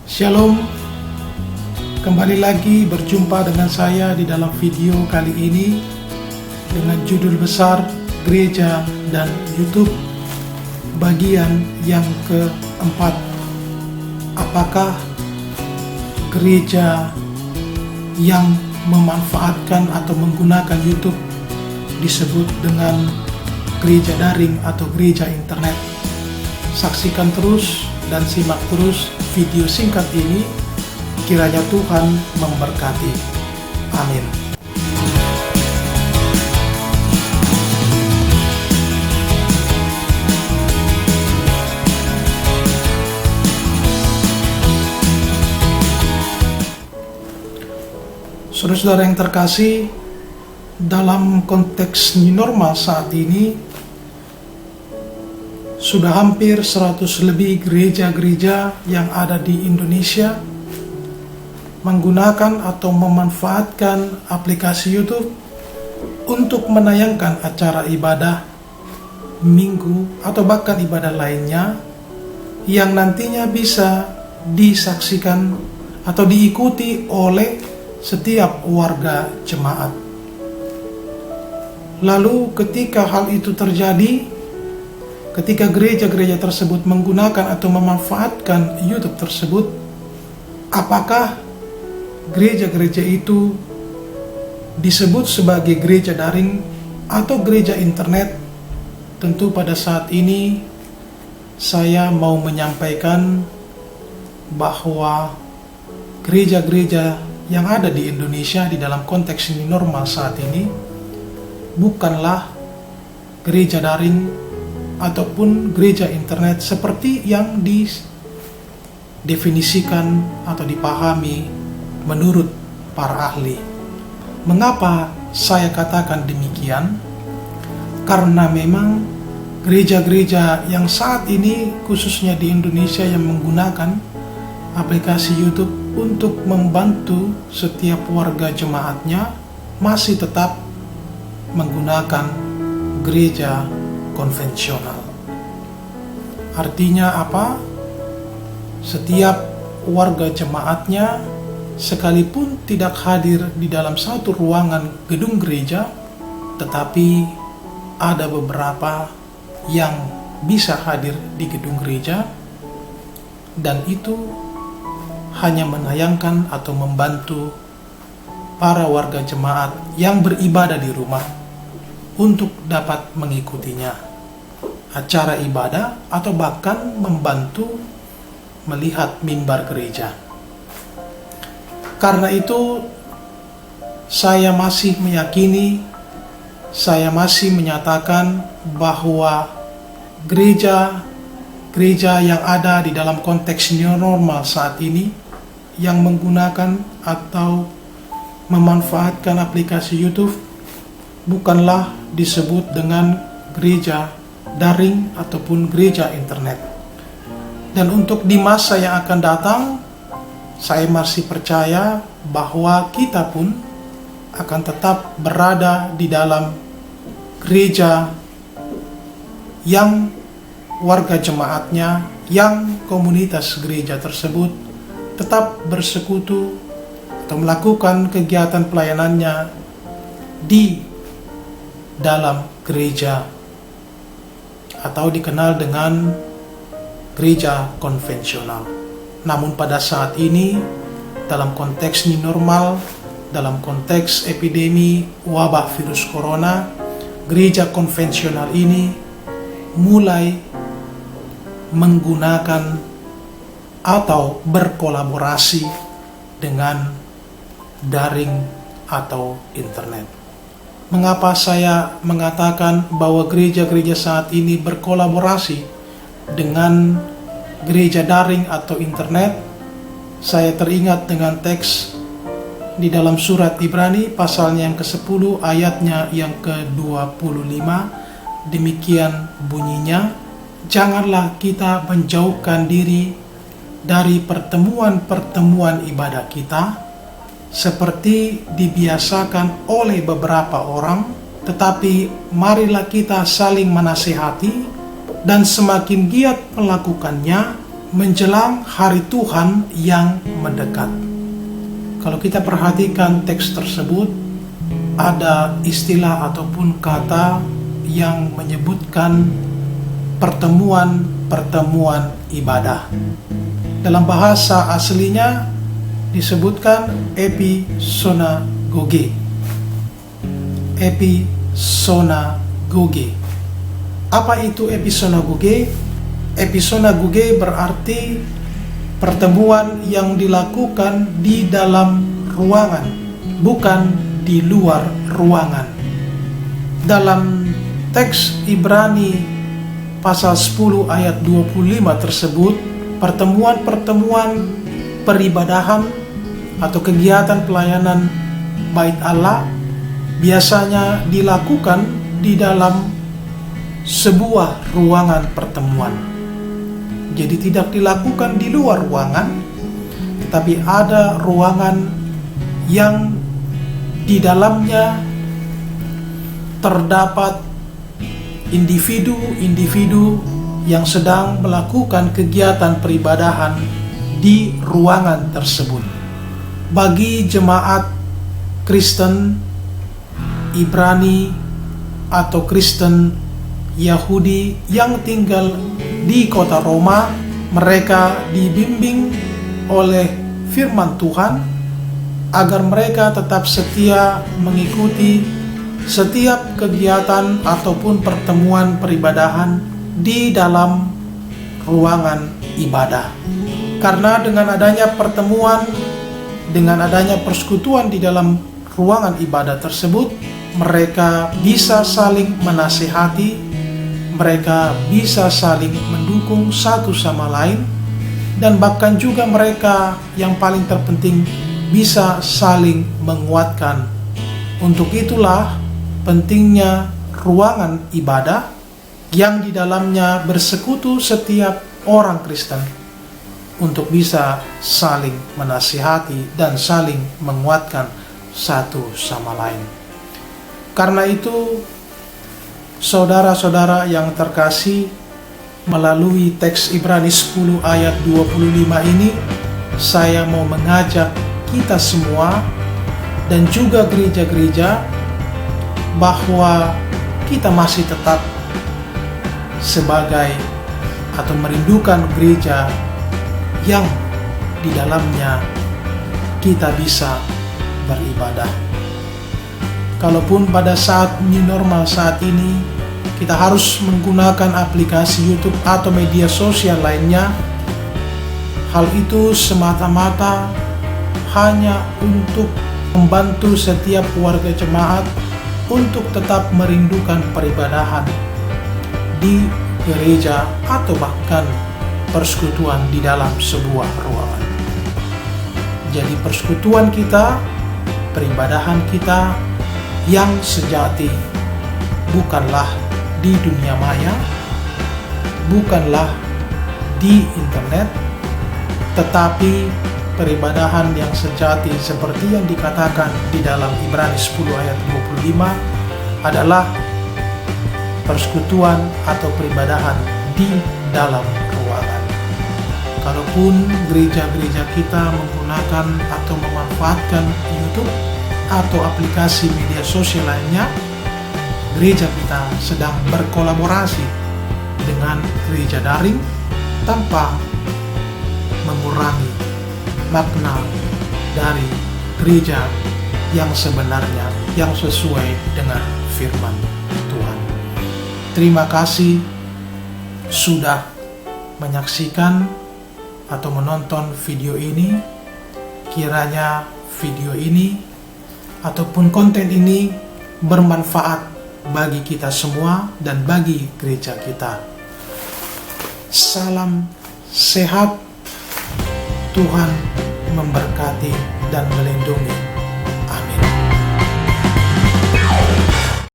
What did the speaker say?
Shalom, kembali lagi berjumpa dengan saya di dalam video kali ini dengan judul besar Gereja dan YouTube bagian yang keempat. Apakah gereja yang memanfaatkan atau menggunakan YouTube disebut dengan gereja daring atau gereja internet? Saksikan terus dan simak terus video singkat ini, kiranya Tuhan memberkati. Amin. Saudara-saudara yang terkasih, dalam konteks new normal saat ini, sudah hampir 100 lebih gereja-gereja yang ada di Indonesia menggunakan atau memanfaatkan aplikasi YouTube untuk menayangkan acara ibadah minggu atau bahkan ibadah lainnya yang nantinya bisa disaksikan atau diikuti oleh setiap warga jemaat. Lalu ketika hal itu terjadi, ketika gereja-gereja tersebut menggunakan atau memanfaatkan YouTube tersebut, apakah gereja-gereja itu disebut sebagai gereja daring atau gereja internet? Tentu pada saat ini saya mau menyampaikan bahwa gereja-gereja yang ada di Indonesia di dalam konteks ini normal saat ini bukanlah gereja daring ataupun gereja internet seperti yang didefinisikan atau dipahami menurut para ahli. Mengapa saya katakan demikian? Karena memang gereja-gereja yang saat ini khususnya di Indonesia yang menggunakan aplikasi YouTube untuk membantu setiap warga jemaatnya masih tetap menggunakan gereja konvensional. Artinya apa? Setiap warga jemaatnya sekalipun tidak hadir di dalam satu ruangan gedung gereja, tetapi ada beberapa yang bisa hadir di gedung gereja, dan itu hanya menayangkan atau membantu para warga jemaat yang beribadah di rumah untuk dapat mengikutinya acara ibadah atau bahkan membantu melihat mimbar gereja. Karena itu saya masih meyakini, saya masih menyatakan bahwa gereja yang ada di dalam konteks new normal saat ini yang menggunakan atau memanfaatkan aplikasi YouTube bukanlah disebut dengan gereja daring ataupun gereja internet. Dan untuk di masa yang akan datang, saya masih percaya bahwa kita pun akan tetap berada di dalam gereja yang warga jemaatnya, yang komunitas gereja tersebut tetap bersekutu atau melakukan kegiatan pelayanannya di dalam gereja atau dikenal dengan gereja konvensional. Namun pada saat ini dalam konteks new normal, dalam konteks epidemi wabah virus corona, gereja konvensional ini mulai menggunakan atau berkolaborasi dengan daring atau internet. Mengapa saya mengatakan bahwa gereja-gereja saat ini berkolaborasi dengan gereja daring atau internet? Saya teringat dengan teks di dalam surat Ibrani pasalnya yang ke-10 ayatnya yang ke-25. Demikian bunyinya, janganlah kita menjauhkan diri dari pertemuan-pertemuan ibadah kita seperti dibiasakan oleh beberapa orang, tetapi marilah kita saling menasihati, dan semakin giat melakukannya, menjelang hari Tuhan yang mendekat. Kalau kita perhatikan teks tersebut, ada istilah ataupun kata yang menyebutkan pertemuan-pertemuan ibadah. Dalam bahasa aslinya disebutkan episonagoge. Episonagoge. Apa itu episonagoge? Episonagoge berarti pertemuan yang dilakukan di dalam ruangan, bukan di luar ruangan. Dalam teks Ibrani pasal 10 ayat 25 tersebut, pertemuan-pertemuan peribadahan atau kegiatan pelayanan Bait Allah biasanya dilakukan di dalam sebuah ruangan pertemuan. Jadi tidak dilakukan di luar ruangan, tetapi ada ruangan yang di dalamnya terdapat individu-individu yang sedang melakukan kegiatan peribadahan di ruangan tersebut. Bagi jemaat Kristen Ibrani atau Kristen Yahudi yang tinggal di kota Roma, mereka dibimbing oleh firman Tuhan agar mereka tetap setia mengikuti setiap kegiatan ataupun pertemuan peribadahan di dalam ruangan ibadah. Karena dengan adanya pertemuan, dengan adanya persekutuan di dalam ruangan ibadah tersebut, mereka bisa saling menasihati, mereka bisa saling mendukung satu sama lain, dan bahkan juga mereka yang paling terpenting bisa saling menguatkan. Untuk itulah pentingnya ruangan ibadah yang di dalamnya bersekutu setiap orang Kristen untuk bisa saling menasihati dan saling menguatkan satu sama lain. Karena itu, saudara-saudara yang terkasih, melalui teks Ibrani 10 ayat 25 ini, saya mau mengajak kita semua dan juga gereja-gereja bahwa kita masih tetap sebagai atau merindukan gereja yang di dalamnya kita bisa beribadah. Kalaupun pada saat new normal saat ini kita harus menggunakan aplikasi YouTube atau media sosial lainnya, hal itu semata-mata hanya untuk membantu setiap warga jemaat untuk tetap merindukan peribadahan di gereja atau bahkan persekutuan di dalam sebuah ruangan. Jadi persekutuan kita, peribadahan kita yang sejati bukanlah di dunia maya, bukanlah di internet, tetapi peribadahan yang sejati seperti yang dikatakan di dalam Ibrani 10 ayat 25 adalah persekutuan atau peribadahan di dalam ruangan. Kalaupun gereja-gereja kita menggunakan atau memanfaatkan YouTube atau aplikasi media sosial lainnya, gereja kita sedang berkolaborasi dengan gereja daring tanpa mengurangi makna dari gereja yang sebenarnya, yang sesuai dengan firman Tuhan. Terima kasih sudah menyaksikan atau menonton video ini. Kiranya video ini ataupun konten ini bermanfaat bagi kita semua dan bagi gereja kita. Salam sehat, Tuhan memberkati dan melindungi.